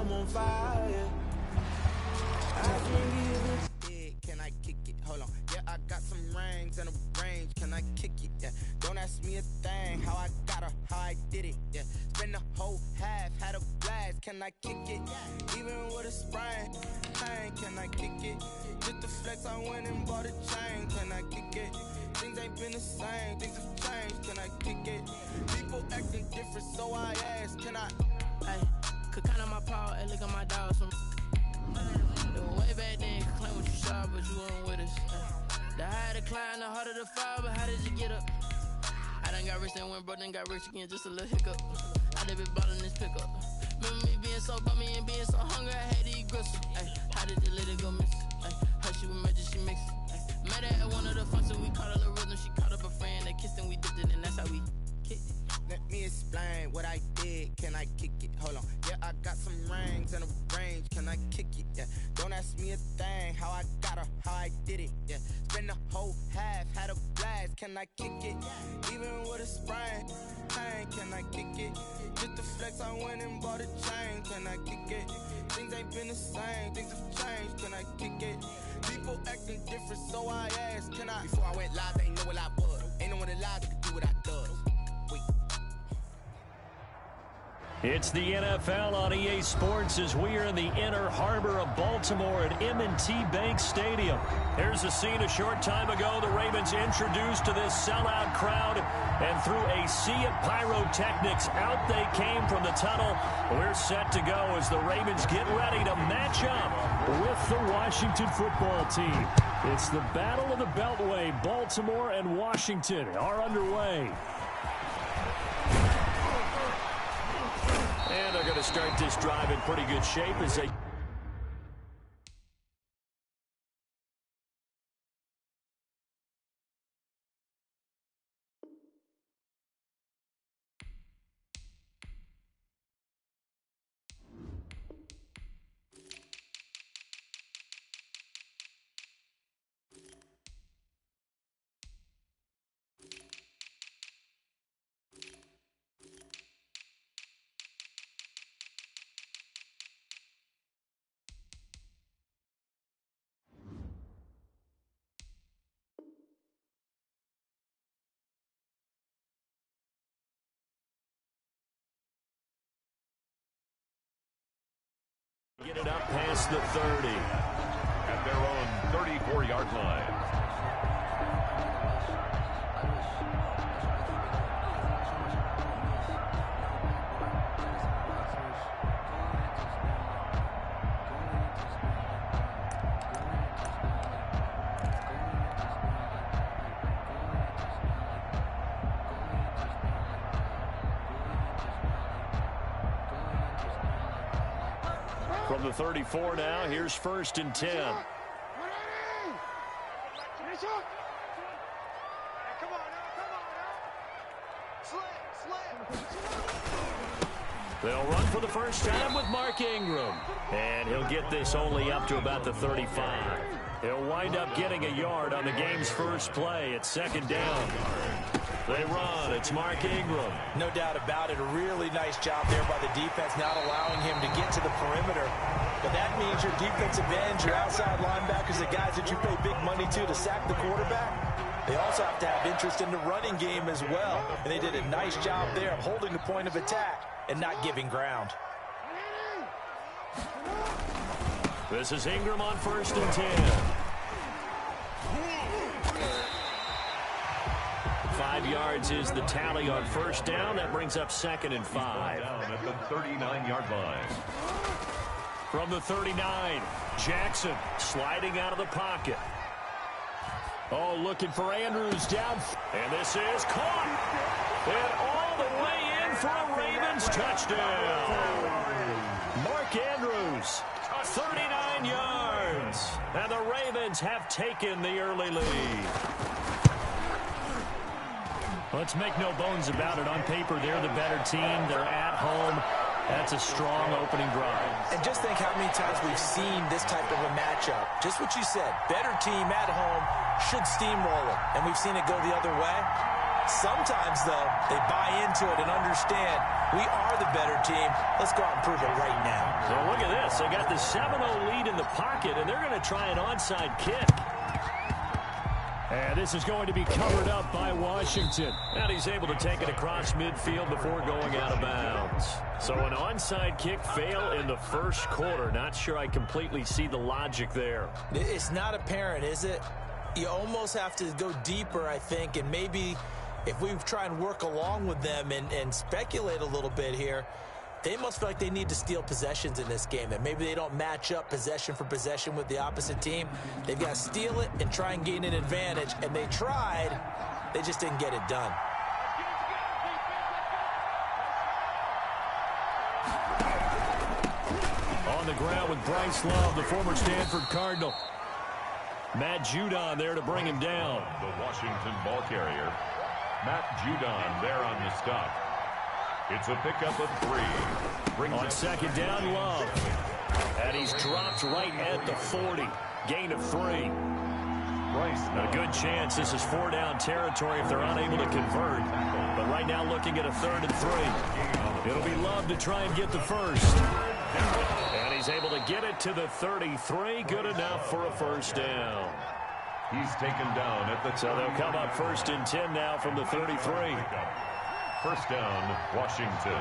I'm on fire. I can give it. Can I kick it? Hold on. Yeah, I got some rings and a range. Can I kick it? Yeah. Don't ask me a thing. How I got her, how I did it. Yeah. Spend the whole half, had a blast. Can I kick it? Even with a sprain. Can I kick it? Just the flex, I went and bought a chain. Can I kick it? Things ain't been the same. Things have changed. Can I kick it? People acting different, so I ask. Can I? Hey, could count on my power and look at my dogs from. Way back then, could claim what you saw, but you weren't with us. The higher the climb, the harder the fall, but how did you get up? I done got rich and went broke, then got rich again, just a little hiccup. I done been ballin' this pickup. Remember me being so bummy and being so hungry, I had to eat gristle. Ay, how did the lady go miss? Ay, how she was magic, she mixed. Met her at one of the functions, we caught a little rhythm, she caught up a friend, they kissed and we dipped it, and that's how we kicked it. Let me explain what I did. Can I kick it? Hold on. Yeah, I got some rings and a range. Can I kick it? Yeah. Don't ask me a thing. How I got her, how I did it. Yeah. Spend the whole half, had a blast. Can I kick it? Even with a sprain. Can I kick it? Just the flex, I went and bought a chain. Can I kick it? Things ain't been the same. Things have changed. Can I kick it? People acting different, so I asked. Can I? Before I went live, they ain't know what I was. Ain't no one alive that could do what I does. It's the NFL on EA Sports as we are in the inner harbor of Baltimore at M&T Bank Stadium. Here's a scene a short time ago. The Ravens introduced to this sellout crowd, and through a sea of pyrotechnics, out they came from the tunnel. We're set to go as the Ravens get ready to match up with the Washington football team. It's the Battle of the Beltway. Baltimore and Washington are underway. And they're going to start this drive in pretty good shape as they... Get it up past the 30. At their own 34-yard line. From the 34 now, here's 1st and 10. They'll run for the first time with Mark Ingram. And he'll get this only up to about the 35. He'll wind up getting a yard on the game's first play at 2nd down. They run. It's Mark Ingram. No doubt about it. A really nice job there by the defense, not allowing him to get to the perimeter. But that means your defensive ends, your outside linebackers, the guys that you pay big money to sack the quarterback, they also have to have interest in the running game as well. And they did a nice job there of holding the point of attack and not giving ground. This is Ingram on 1st and 10. 5 yards is the tally on 1st down. That brings up 2nd and 5. Down at the 39-yard line. From the 39, Jackson sliding out of the pocket. Oh, looking for Andrews down. And this is caught. And all the way in for a Ravens touchdown. Mark Andrews, 39 yards. And the Ravens have taken the early lead. Let's make no bones about it. On paper, they're the better team. They're at home. That's a strong opening drive. And just think how many times we've seen this type of a matchup. Just what you said. Better team at home should steamroll it. And we've seen it go the other way. Sometimes, though, they buy into it and understand we are the better team. Let's go out and prove it right now. Well, look at this. They got the 7-0 lead in the pocket, and they're going to try an onside kick. And this is going to be covered up by Washington. And he's able to take it across midfield before going out of bounds. So an onside kick fail in the first quarter. Not sure I completely see the logic there. It's not apparent, is it? You almost have to go deeper, I think, and maybe if we try and work along with them and speculate a little bit here, they must feel like they need to steal possessions in this game, that maybe they don't match up possession for possession with the opposite team. They've got to steal it and try and gain an advantage, and they tried. They just didn't get it done. On the ground with Bryce Love, the former Stanford Cardinal. Matt Judon there to bring him down. The Washington ball carrier, Matt Judon, there on the stop. It's a pickup of 3. On second down, Love. And he's dropped right at the 40. Gain of 3. A good chance this is 4-down territory if they're unable to convert. But right now looking at a 3rd and 3. It'll be Love to try and get the first. And he's able to get it to the 33. Good enough for a first down. He's taken down at the... So they'll come up 1st and 10 now from the 33. First down, Washington.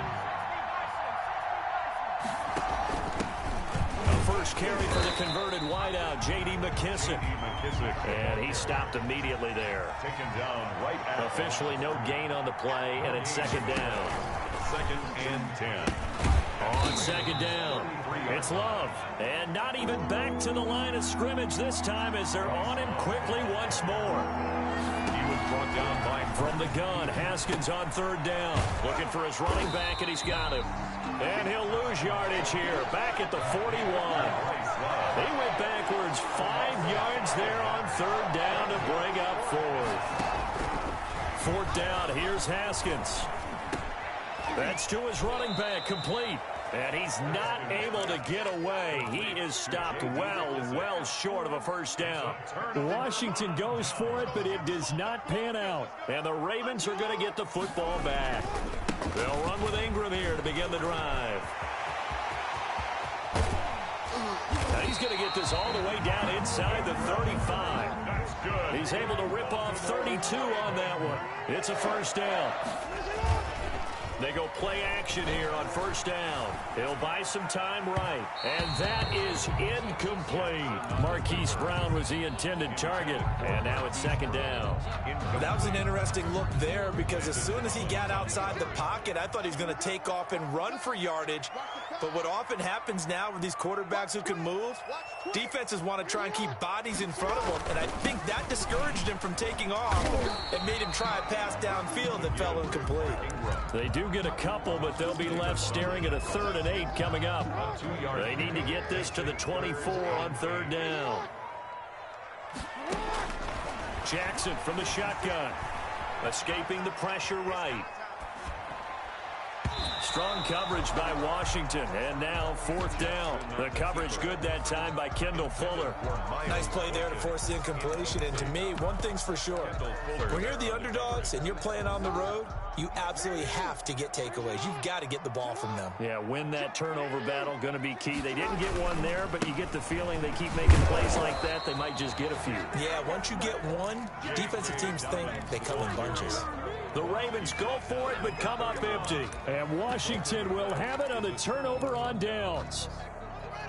The first carry for the converted wideout, J.D. McKissick. And he stopped immediately there. Taken down right at... Officially no gain on the play, and it's 2nd down. 2nd and 10. On 2nd down, it's Love. And not even back to the line of scrimmage this time as they're on him quickly once more. He was brought down by... From the gun, Haskins on 3rd down. Looking for his running back, and he's got him. And he'll lose yardage here. Back at the 41. They went backwards 5 yards there on 3rd down to bring up 4th. 4th down, here's Haskins. That's to his running back, complete. And he's not able to get away. He is stopped well short of a first down. Washington goes for it, but it does not pan out. And the Ravens are going to get the football back. They'll run with Ingram here to begin the drive. Now he's going to get this all the way down inside the 35. That's good. He's able to rip off 32 on that one. It's a first down. They go play action here on 1st down. He'll buy some time right. And that is incomplete. Marquise Brown was the intended target. And now it's 2nd down. That was an interesting look there because as soon as he got outside the pocket, I thought he was going to take off and run for yardage. But what often happens now with these quarterbacks who can move, defenses want to try and keep bodies in front of them. And I think that discouraged him from taking off and made him try a pass downfield that fell incomplete. They do get a couple, but they'll be left staring at a 3rd and 8 coming up. They need to get this to the 24 on 3rd down. Jackson from the shotgun. Escaping the pressure right. Strong coverage by Washington, and now 4th down. The coverage good that time by Kendall Fuller. Nice play there to force the incompletion, and to me, one thing's for sure. When you're the underdogs and you're playing on the road, you absolutely have to get takeaways. You've got to get the ball from them. Yeah, win that turnover battle, going to be key. They didn't get one there, but you get the feeling they keep making plays like that, they might just get a few. Yeah, once you get one, defensive teams think they come in bunches. The Ravens go for it, but come up empty. And Washington will have it on the turnover on downs.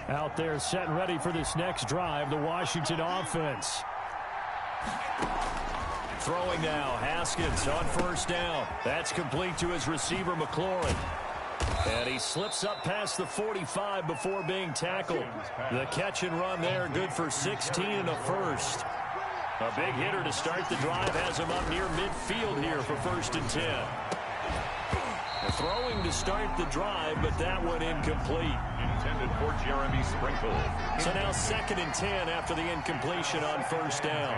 Out there set and ready for this next drive, the Washington offense. Throwing now, Haskins on 1st down. That's complete to his receiver, McLaurin. And he slips up past the 45 before being tackled. The catch and run there, good for 16 and a first. A big hitter to start the drive has him up near midfield here for 1st and 10. Throwing to start the drive, but that one incomplete. Intended for Jeremy Sprinkle. So now 2nd and 10 after the incompletion on 1st down.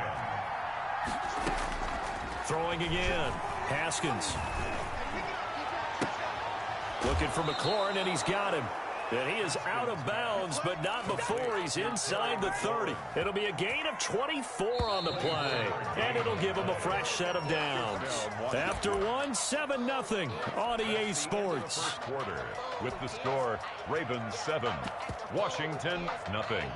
Throwing again. Haskins. Looking for McLaurin, and he's got him. And he is out of bounds, but not before he's inside the 30. It'll be a gain of 24 on the play, and it'll give him a fresh set of downs. After one, 7-0 on EA Sports. First quarter with the score, Ravens 7, Washington nothing.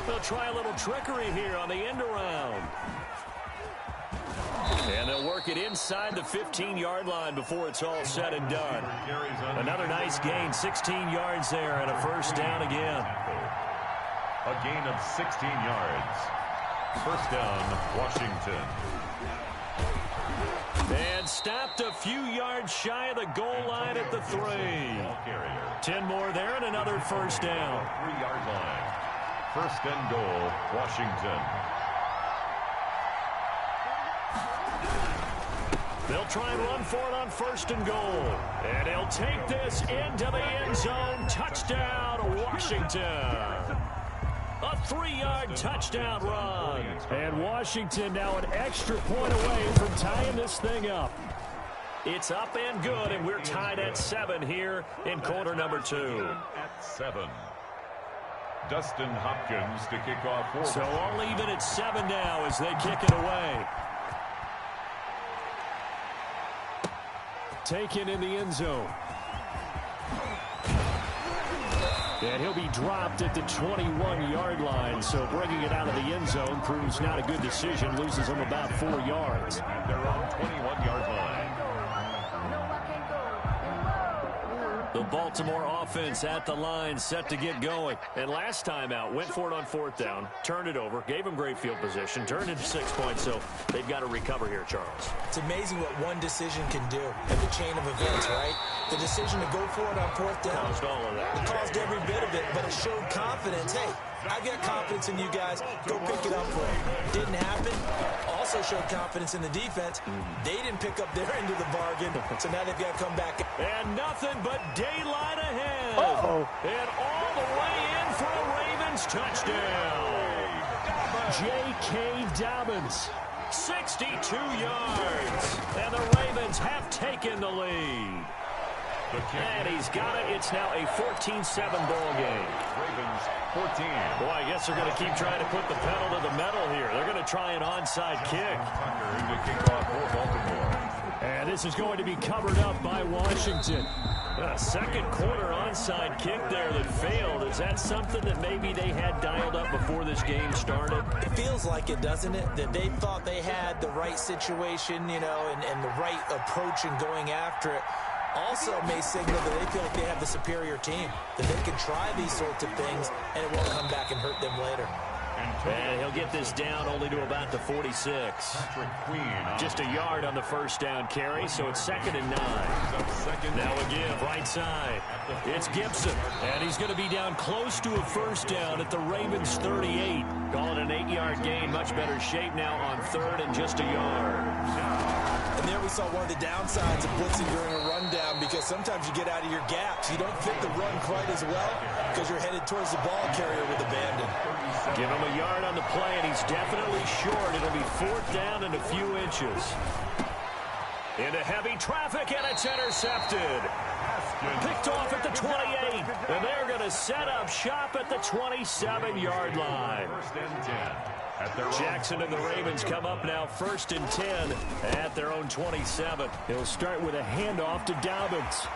They'll try a little trickery here on the end around. And they'll work it inside the 15-yard line before it's all said and done. Another nice gain, 16 yards there, and a first down again. A gain of 16 yards. First down, Washington. And stopped a few yards shy of the goal line at the 3. 10 more there and another first down. 3-yard line. First and goal, Washington. They'll try and run for it on first and goal. And he'll take this into the end zone. Touchdown, Washington. A 3-yard touchdown run. And Washington now an extra point away from tying this thing up. It's up and good, and we're tied at 7 here in quarter number 2. At 7. Dustin Hopkins to kick off. So all even at 7 now as they kick it away. Taken in the end zone. And he'll be dropped at the 21-yard line, so bringing it out of the end zone proves not a good decision. Loses him about 4 yards. At their own 21-yard line. The Baltimore offense at the line, set to get going. And last time out, went for it on 4th down, turned it over, gave them great field position, turned it 6 points, so they've got to recover here, Charles. It's amazing what one decision can do in the chain of events, right? The decision to go for it on 4th down. Caused all of that. It caused every bit of it, but it showed confidence. Hey, I've got confidence in you guys. Go pick it up for me. Didn't happen. Also showed confidence in the defense. They didn't pick up their end of the bargain, so now they've got to come back. And nothing but daylight ahead. Uh-oh. And all the way in for a Ravens touchdown. J.K. Dobbins, 62 yards. And the Ravens have taken the lead. And he's got it. It's now a 14-7 ball game. Ravens 14. Boy, I guess they're going to keep trying to put the pedal to the metal here. They're going to try an onside kick. Tucker to kick off for Baltimore. And this is going to be covered up by Washington. A second quarter onside kick there that failed. Is that something that maybe they had dialed up before this game started? It feels like it, doesn't it? That they thought they had the right situation, you know, and the right approach in going after it. Also may signal that they feel like they have the superior team, that they can try these sorts of things, and it won't come back and hurt them later. And he'll get this down only to about the 46. Just a yard on the first down carry, so it's 2nd and 9. Now again, right side. It's Gibson, and he's going to be down close to a first down at the Ravens 38. Call it an 8-yard gain, much better shape now on 3rd and just a yard. And there we saw one of the downsides of blitzing during a rundown, because sometimes you get out of your gaps. You don't fit the run quite as well because you're headed towards the ball carrier with abandon. Give him a yard on the play, and he's definitely short. It'll be 4th down and a few inches. Into heavy traffic, and it's intercepted. Picked off at the 28, and they're going to set up shop at the 27-yard line. Jackson and the Ravens come up now 1st and 10 at their own 27. He'll start with a handoff to Dobbins.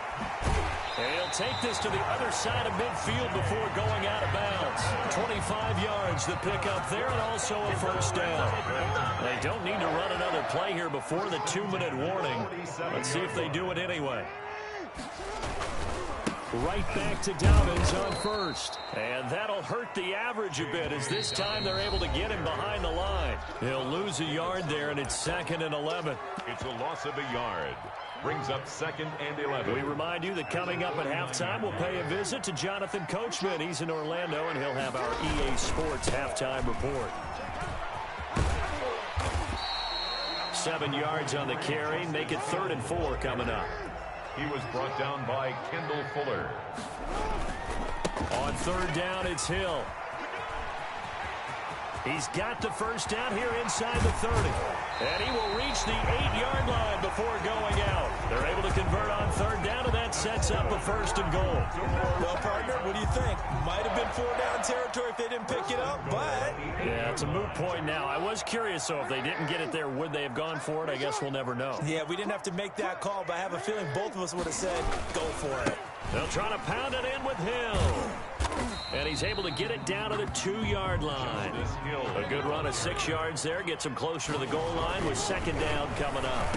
And he'll take this to the other side of midfield before going out of bounds. 25 yards the pick up there, and also a first down. They don't need to run another play here before the 2-minute warning. Let's see if they do it anyway. Right back to Dobbins on first. And that'll hurt the average a bit, as this time they're able to get him behind the line. He'll lose a yard there, and it's 2nd and 11. It's a loss of a yard. Brings up 2nd and 11. We remind you that coming up at halftime, we'll pay a visit to Jonathan Coachman. He's in Orlando, and he'll have our EA Sports halftime report. 7 yards on the carry. Make it 3rd and 4 coming up. He was brought down by Kendall Fuller. On 3rd down, it's Hill. He's got the first down here inside the 30. And he will reach the 8-yard line before going out. They're able to convert on third down, and that sets up a 1st and goal. Well, partner, what do you think? Might have been 4-down territory if they didn't pick it up, but... Yeah, it's a moot point now. I was curious, though, if they didn't get it there, would they have gone for it? I guess we'll never know. Yeah, we didn't have to make that call, but I have a feeling both of us would have said, go for it. They'll try to pound it in with Hill. And he's able to get it down to the 2-yard line. A good run of 6 yards there. Gets him closer to the goal line with 2nd down coming up.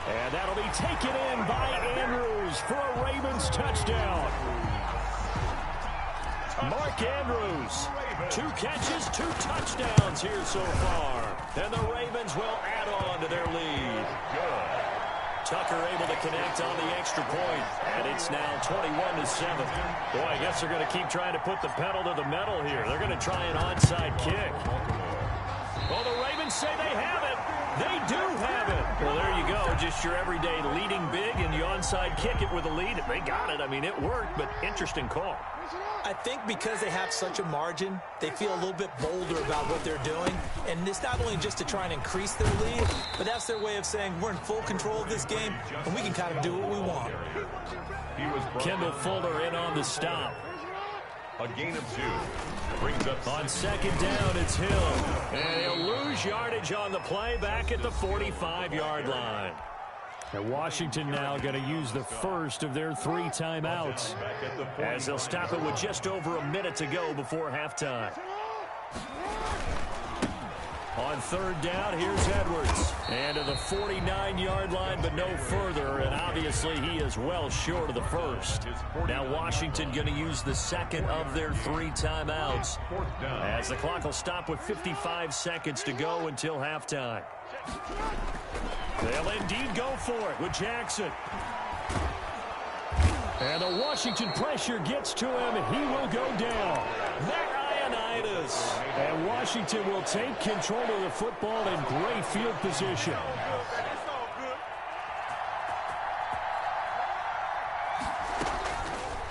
And that'll be taken in by Andrews for a Ravens touchdown. Mark Andrews, 2 catches, 2 touchdowns here so far. And the Ravens will add on to their lead. Tucker able to connect on the extra point, and it's now 21-7. Boy, I guess they're going to keep trying to put the pedal to the metal here. They're going to try an onside kick. Well, the Ravens say they have it. They do have it. Well, there you go. Just your everyday leading big, and you onside kick it with a lead. They got it. I mean, it worked, but interesting call. I think because they have such a margin, they feel a little bit bolder about what they're doing. And it's not only just to try and increase their lead, but that's their way of saying we're in full control of this game, and we can kind of do what we want. Kendall Fuller in on the stop. A gain of 2. Brings up on 2nd down, it's Hill. And he'll lose yardage on the play back at the 45-yard line. And Washington now going to use the first of their 3 timeouts as they'll stop it with just over a minute to go before halftime. On 3rd down, here's Edwards. And to the 49-yard line, but no further. And obviously, he is well short of the first. Now Washington going to use the 2nd of their 3 timeouts as the clock will stop with 55 seconds to go until halftime. They'll indeed go for it with Jackson. And the Washington pressure gets to him, and he will go down. Ioannidis. And Washington will take control of the football in great field position.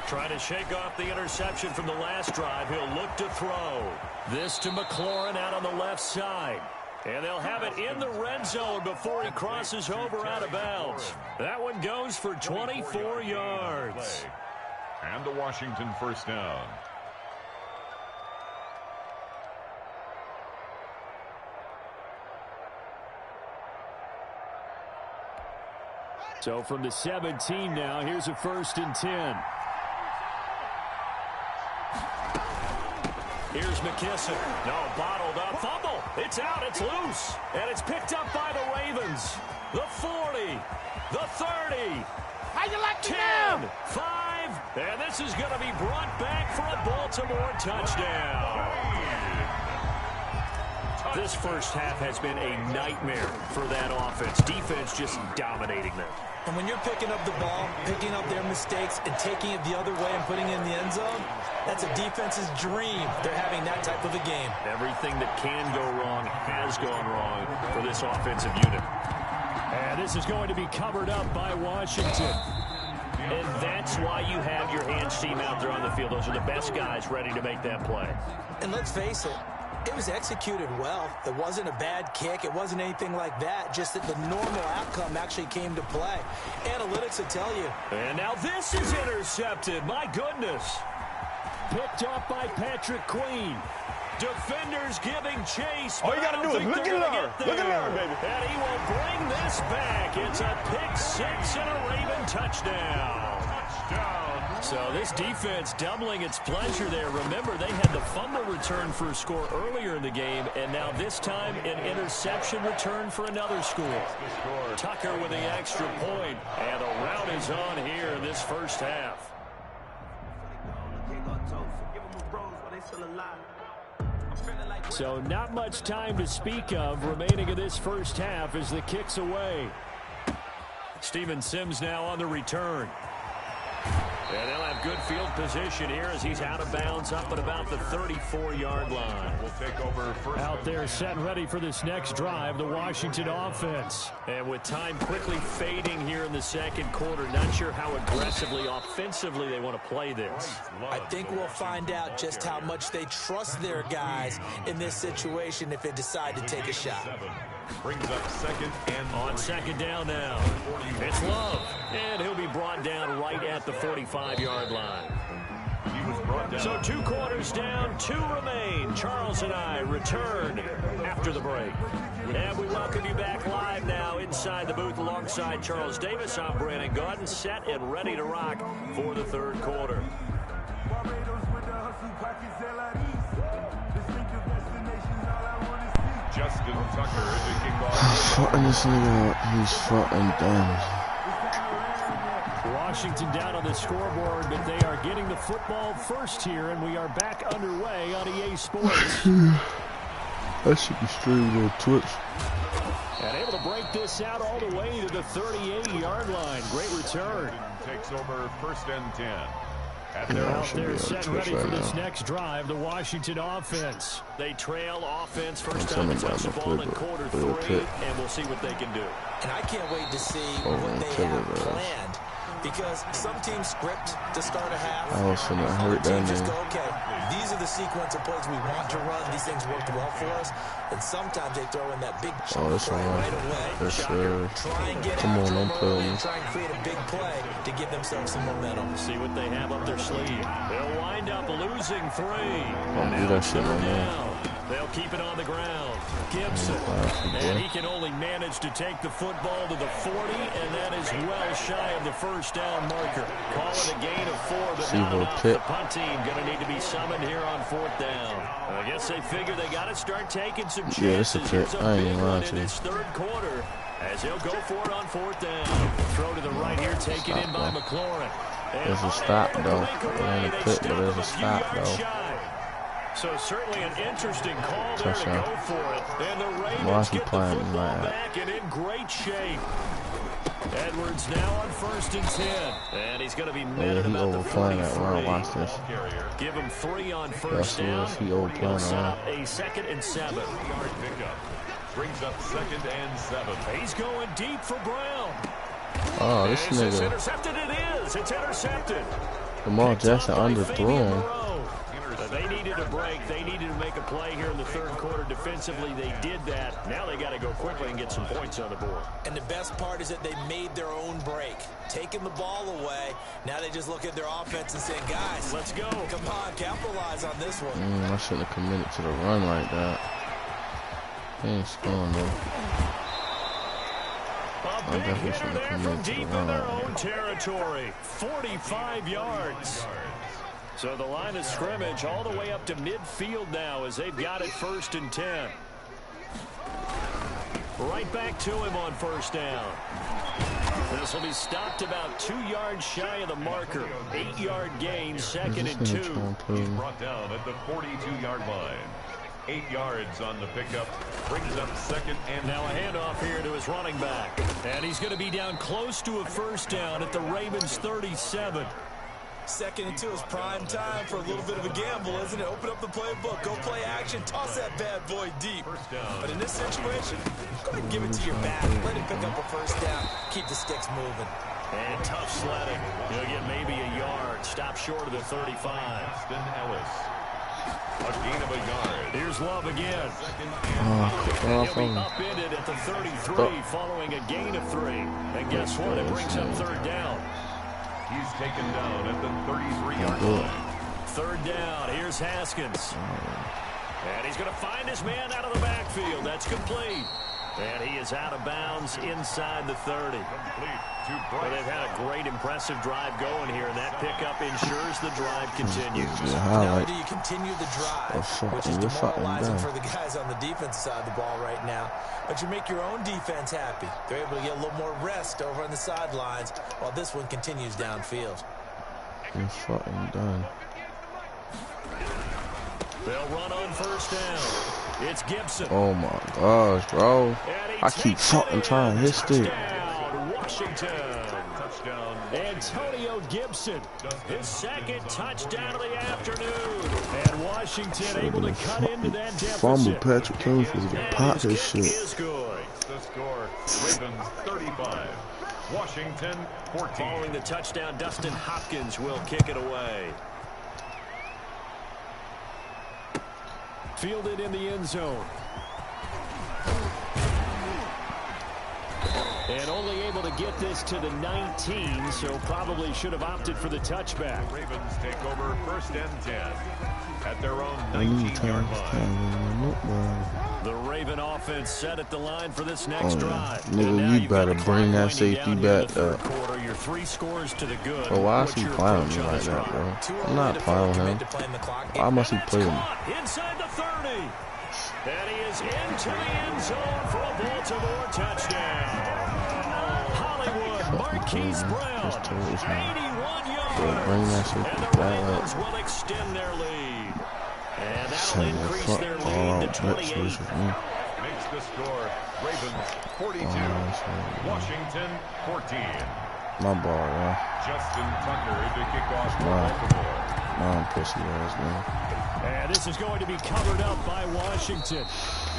Trying to shake off the interception from the last drive. He'll look to throw. This to McLaurin out on the left side. And they'll have it in the red zone before he crosses over out of bounds. That one goes for 24 yards. And the Washington 1st down. So from the 17 now, here's a 1st and 10. Here's McKissick. No, bottled up. Fumble. It's out. It's loose. And it's picked up by the Ravens. The 40. The 30. How you like 10. 5. And this is going to be brought back for a Baltimore touchdown. This first half has been a nightmare for that offense. Defense just dominating them. And when you're picking up the ball, picking up their mistakes, and taking it the other way and putting it in the end zone, that's a defense's dream. They're having that type of a game. Everything that can go wrong has gone wrong for this offensive unit. And this is going to be covered up by Washington. And that's why you have your hands team out there on the field. Those are the best guys ready to make that play. And let's face it, it was executed well. It wasn't a bad kick. It wasn't anything like that. Just that the normal outcome actually came to play. Analytics will tell you. And now this is intercepted. My goodness. Picked up by Patrick Queen. Defenders giving chase. All you got to do is look and learn. Look and learn, baby. And he will bring this back. It's a pick 6 and a Raven touchdown. So this defense doubling its pleasure there. Remember, they had the fumble return for a score earlier in the game, and now this time an interception return for another score. Tucker with the extra point, and the rout is on here in this first half. So not much time to speak of remaining in this first half as the kick's away. Steven Sims now on the return. And they'll have good field position here as he's out of bounds up at about the 34-yard line. We'll take over first. Out there set and ready for this next drive, the Washington offense. And with time quickly fading here in the second quarter, not sure how aggressively, offensively they want to play this. I think we'll find out just how much they trust their guys in this situation if they decide to take a shot. Brings up second and on second down now. It's Love, and he'll be brought down right at the 45-yard line. He was brought down. So 2 quarters down, 2 remain. Charles and I return after the break. And we welcome you back live now inside the booth alongside Charles Davis. I'm Brandon Gaudin, set and ready to rock for the third quarter. Justin Tucker is the kickoff. Fucking this nigga, he's fucking done. Washington down on the scoreboard, but they are getting the football first here, and we are back underway on EA Sports. That should be streamed on Twitch. And able to break this out all the way to the 38-yard line. Great return. Takes over first and 10. Out there set ready for this next drive, the Washington offense. They trail offense first time to touch the ball in quarter 3, and we'll see what they can do. And I can't wait to see what they have planned. Because some teams script to start a half. I was finna hurt that teams just name. go, okay, these are the sequence of plays we want to run. These things worked well for us. And sometimes they throw in that big chunk play right away. Yes, sir. Try and get Come on, after don't them play early me. and try and create a big play to give themselves some momentum. See what they have up their sleeve. They'll wind up losing 3. Don't do that shit no more. They'll keep it on the ground. Gibson. And he can only manage to take the football to the 40, and that is well shy of the first down marker. Call it a gain of 4, but not enough. The punt team going to need to be summoned here on 4th down. I guess they figure they got to start taking some chances. Yeah, it's a pick. I ain't gonna lie to in you. this third quarter as he'll go for it on 4th down. Throw to the right here, taken in by McLaurin. There's a stop, though. It ain't a pick, but there's a stop, though. So certainly an interesting call there to go for it. And the Ravens Watch get the playing football like back and in great shape. Edwards now on 1st and 10. And he's going to be met at about the 43. Watch this. Give him 3 on 1st down. He'll set up a 2nd and 7. Yard pickup. Brings up 2nd and 7. He's going deep for Brown. Oh, this Is this nigga. intercepted? It is. It's intercepted. Lamar Jackson underthrew him. They needed a break. They needed to make a play here in the third quarter defensively. They did that. Now they got to go quickly and get some points on the board. And the best part is that they made their own break. Taking the ball away. Now they just look at their offense and say, guys, let's go. Come on, capitalize on this one. I shouldn't have committed to the run like that. He ain't scoring, though. A big hitter there from deep in their own territory. 45 yards. So the line of scrimmage all the way up to midfield now as they've got it 1st and 10. Right back to him on 1st down. This will be stopped about 2 yards shy of the marker. 8-yard gain, 2nd and 2. He's brought down at the 42-yard line. 8 yards on the pickup. Brings up 2nd and now a handoff here to his running back. And he's going to be down close to a 1st down at the Ravens 37. 2nd and 2 is prime time for a little bit of a gamble, isn't it? Open up the playbook, go play action, toss that bad boy deep. But in this situation, go ahead and give it to your back. Let him pick up a 1st down. Keep the sticks moving. And tough sledding. He'll get maybe a yard. Stop short of the 35. Austin Ellis. A gain of a yard. Here's Love again. He'll be upended at the 33 following a gain of 3. And guess what? It brings up 3rd down. He's taken down at the 33-yard line. 3rd down. Here's Haskins. And he's going to find his man out of the backfield. That's complete. And he is out of bounds inside the 30. Well, they've had a great, impressive drive going here, and that pickup ensures the drive continues. Not only do you continue the drive, which is demoralizing for the guys on the defensive side of the ball right now, but you make your own defense happy. They're able to get a little more rest over on the sidelines while this one continues downfield. You're fucking done. They'll run on 1st down. It's Gibson. Oh my gosh, bro. I keep fucking trying to hit stick. Washington. Touchdown. Antonio Gibson, his second touchdown of the afternoon. And Washington able to cut into that deficit. Fumble Patrick Jones was going to pop this shit. Is good. The score, Ravens 35, Washington 14. Following the touchdown, Dustin Hopkins will kick it away. Fielded in the end zone. And only able to get this to the 19, so probably should have opted for the touchback. Ravens take over 1st and 10 at their own 19-yard line. The Raven offense set at the line for this next drive. Nigga, you better bring that safety back up. Your 3 scores to the good. Bro, why is he playing me like that, bro? I'm not playing him. Why must he play him? Inside the 30. And he is into the end zone for a Baltimore touchdown. Hollywood, Marquise Brown, 81 yards. And the Ravens will extend their lead. And that'll increase their lead to 28. Makes the score, Ravens 42, Washington 14. My ball, yeah. Justin Tucker to kick off for Baltimore. I'm pussy ass, man. And this is going to be covered up by Washington.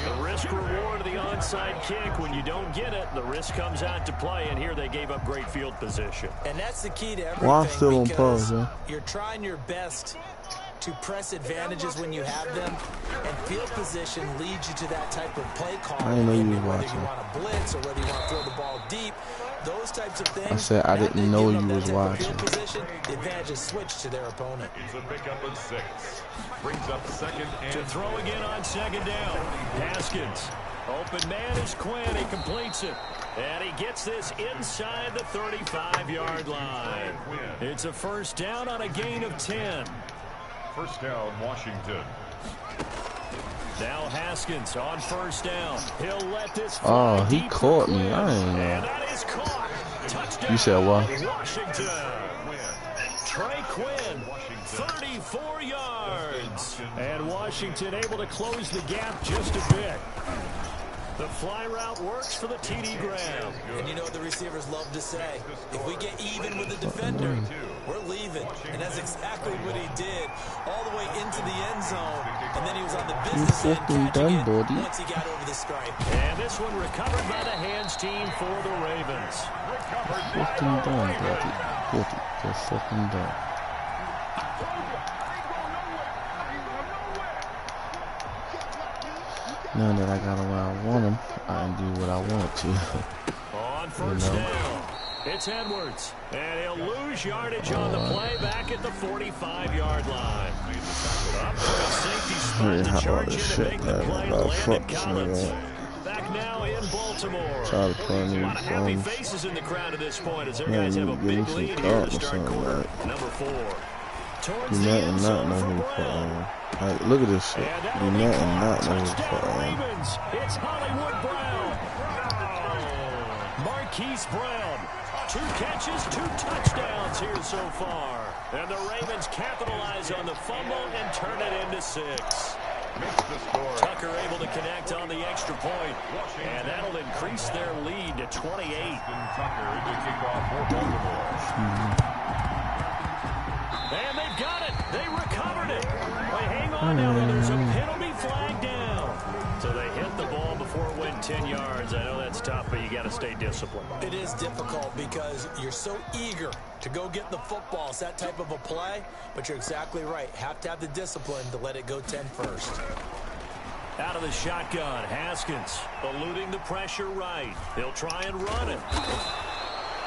The risk reward of the onside kick. When you don't get it, the risk comes out to play, and here they gave up great field position. And that's the key to everything. Why still on pause, man? You're trying your best to press advantages when you have them, and field position leads you to that type of play call. I didn't know you were whether watching. you want to blitz or whether you want to throw the ball deep, those types of things. I said I didn't know you was watching. Position, the advantage is switched to their opponent. It's a pickup of 6. Brings up 2nd and to throw again on 2nd down. Haskins. Open man is Quinn. He completes it. And he gets this inside the 35-yard line. It's a 1st down on a gain of 10. 1st down, Washington. Now Haskins on 1st down. He'll let this fly. Oh, he caught me. I ain't know. And that is caught. Touchdown. You said what? Washington. Trey Quinn, 34 yards. And Washington able to close the gap just a bit. The fly route works for the TD Graham. And you know what the receivers love to say? If we get even with the defender, we're leaving. And that's exactly what he did. All the way into the end zone. And then he was on the business end catching it once he got over the stripe. And this one recovered by the hands team for the Ravens. Fucking done, buddy. They're fucking done. Now that I got where I want him, I can do what I want to. On 1st down, it's Edwards. And he'll lose yardage on the play back at the 45-yard line. Up for a safety spot to charge in and make the play. Landon Collins. Back now in Baltimore. Try to play me. A lot of happy faces in the crowd at this point as their guys have a big lead here to start quarter number 4. Do not and not know who put on. Like, look at this shit. Do not and not know who put on. It's Hollywood Brown. Marquise Brown. 2 catches, 2 touchdowns here so far. And the Ravens capitalize on the fumble and turn it into 6. Tucker able to connect on the extra point. And that'll increase their lead to 28. Tucker to kick off for Baltimore. And they've got it. They recovered it. They hang on now. There's a penalty flag down. So they hit the ball before it went 10 yards. I know that's tough, but you got to stay disciplined. It is difficult because you're so eager to go get the football. It's that type of a play, but you're exactly right. Have to have the discipline to let it go 10 first. Out of the shotgun, Haskins eluding the pressure right. He'll try and run it.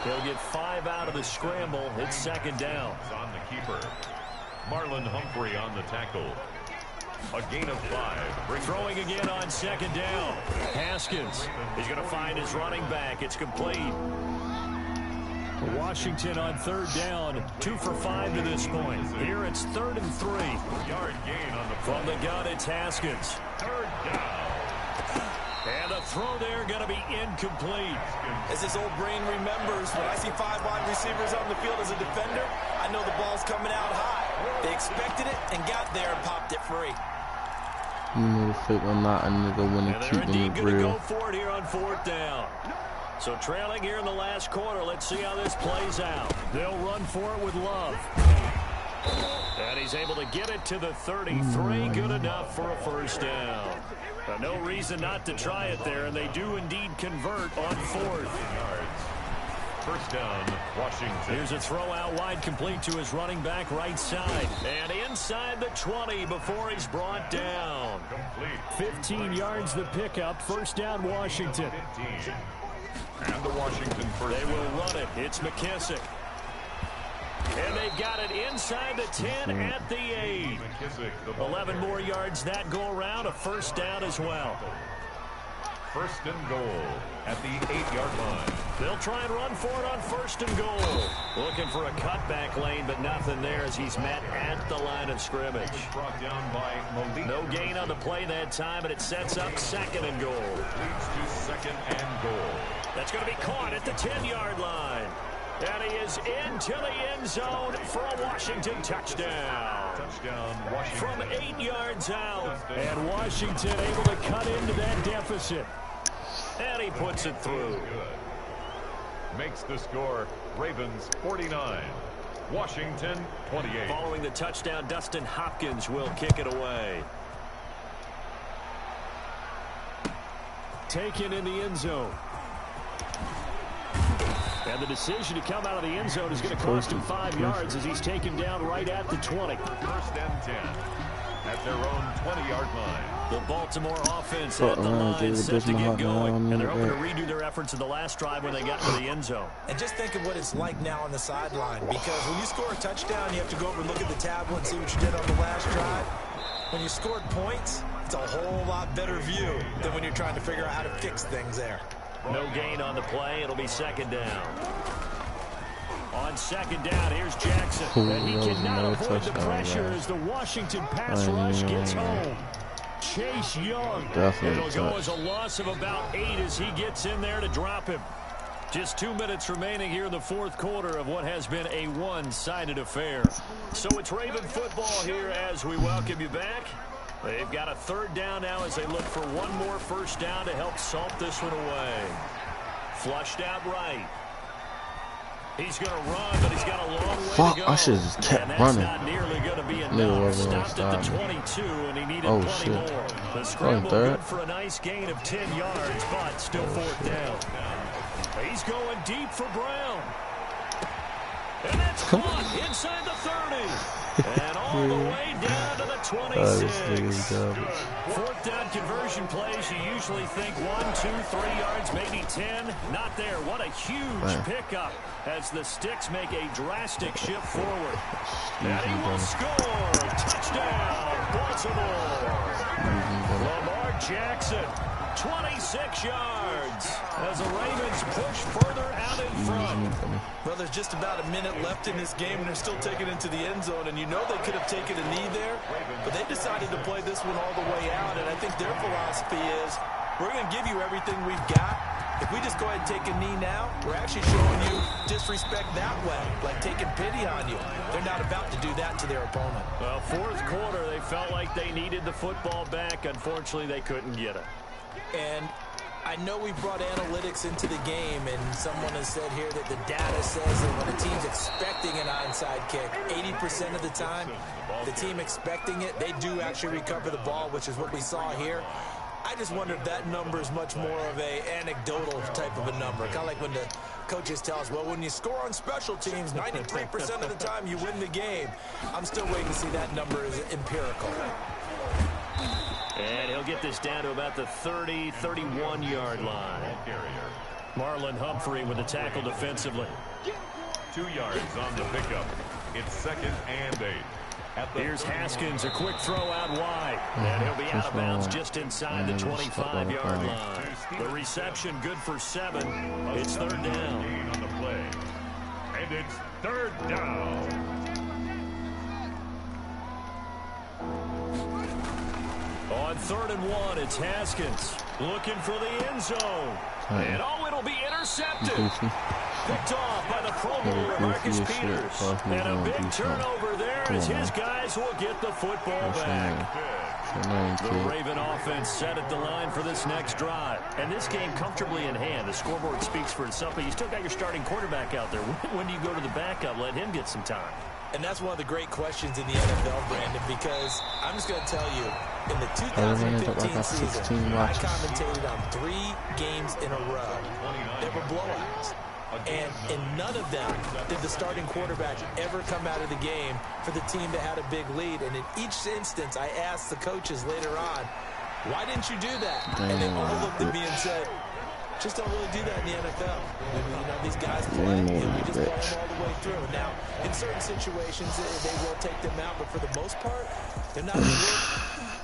He'll get 5 out of the scramble. It's 2nd down. It's on the keeper. Marlon Humphrey on the tackle. A gain of 5. Throwing again on 2nd down. Haskins. He's going to find his running back. It's complete. Washington on 3rd down. 2 for 5 to this point. Here it's 3rd and 3. Yard gain on the from the gun. It's Haskins. 3rd down. And a throw there going to be incomplete. As his old brain remembers, when I see 5 wide receivers on the field as a defender, I know the ball's coming out high. They expected it and got there and popped it free. You know, fake or not, a nigga when he keep in the going to grill. go for it here on 4th down. So trailing here in the last quarter. Let's see how this plays out. They'll run for it with Love. And he's able to get it to the 33. Good enough for a first down. But no reason not to try it there, and they do indeed convert on 4th. First down, Washington. Here's a throw out wide, complete to his running back right side. And inside the 20 before he's brought down. Complete. 15 yards the pickup. First down, Washington. 15. And the Washington first. They will run it. It's McKissick. And they've got it inside the 10 at the 8. 11 more yards that go around. A first down as well. First and goal at the 8-yard line. They'll try and run for it on first and goal. Looking for a cutback lane, but nothing there as he's met at the line of scrimmage. Brought down by Malik. No gain on the play that time, but it sets up second and goal. Leads to second and goal. That's going to be caught at the 10-yard line. And he is into the end zone for a Washington touchdown. Touchdown, Washington. From 8 yards out. And Washington able to cut into that deficit. And he puts it through. Good. Makes the score Ravens 49. Washington 28. Following the touchdown, Dustin Hopkins will kick it away. Taken in the end zone. And the decision to come out of the end zone is going to cost him 5 yards as he's taken down right at the 20. First and 10 at their own 20-yard line. The Baltimore offense at the line set to get going. And they're hoping to redo their efforts in the last drive when they got to the end zone. And just think of what it's like now on the sideline, because when you score a touchdown, you have to go over and look at the tablet and see what you did on the last drive. When you scored points, it's a whole lot better view than when you're trying to figure out how to fix things there. No gain on the play. It'll be second down. On second down, here's Jackson. And he cannot avoid the pressure as the Washington pass rush gets home. Chase Young. It'll go as a loss of about 8 as he gets in there to drop him. Just 2 minutes remaining here in the fourth quarter of what has been a one-sided affair. So it's Raven football here as we welcome you back. They've got a third down now as they look for one more first down to help salt this one away. Flushed out right. He's going to run, but he's got a long way to go. I should have just kept running. Not nearly going to be enough. Stopped at the 22, and he needed plenty more. The scramble good for a nice gain of 10 yards, but still fourth down. He's going deep for Brown. And that's caught inside the 30. And all the way down to the 26. Fourth down conversion plays, you usually think 1, 2, 3 yards, maybe 10. Not there. What a huge pickup as the Sticks make a drastic shift forward. And he will score. Touchdown, Baltimore. Lamar Jackson, 26 yards as the Ravens push further out in front. Well, there's just about a minute left in this game, and they're still taking it to the end zone. And you know they could have taken a knee there, but they decided to play this one all the way out. And I think their philosophy is, we're going to give you everything we've got. If we just go ahead and take a knee now, we're actually showing you disrespect that way, like taking pity on you. They're not about to do that to their opponent. Well, fourth quarter, they felt like they needed the football back. Unfortunately, they couldn't get it. And I know we brought analytics into the game, and someone has said here that the data says that when a team's expecting an onside kick, 80% of the time, the team expecting it, they do actually recover the ball, which is what we saw here. I just wonder if that number is much more of a anecdotal type of a number. Kind of like when the coaches tell us, well, when you score on special teams, 93% of the time you win the game. I'm still waiting to see that number is empirical. And he'll get this down to about the 30, 31-yard line. Marlon Humphrey with the tackle defensively. 2 yards on the pickup. It's second and 8. Here's Haskins, a quick throw out wide. And he'll be out of bounds just inside the 25-yard line. The reception good for 7. It's third down. On the play. And it's third down. On 3rd and 1, it's Haskins looking for the end zone. And it'll be intercepted. Picked off by the Pro Bowler Marcus Peters. And a big turnover there as his guys will get the football back. The Raven offense set at the line for this next drive. And this game comfortably in hand. The scoreboard speaks for itself, but you still got your starting quarterback out there. When do you go to the backup? Let him get some time. And that's one of the great questions in the NFL, Brandon, because I'm just going to tell you, in the 2015 season, I commentated on 3 games in a row. They were blowouts. And in none of them did the starting quarterback ever come out of the game for the team that had a big lead. And in each instance, I asked the coaches later on, why didn't you do that? And they all looked at me and said, just don't really do that in the NFL. You know, these guys play, and we just play them all the way through. Now, in certain situations, they will take them out, but for the most part, they're not as worth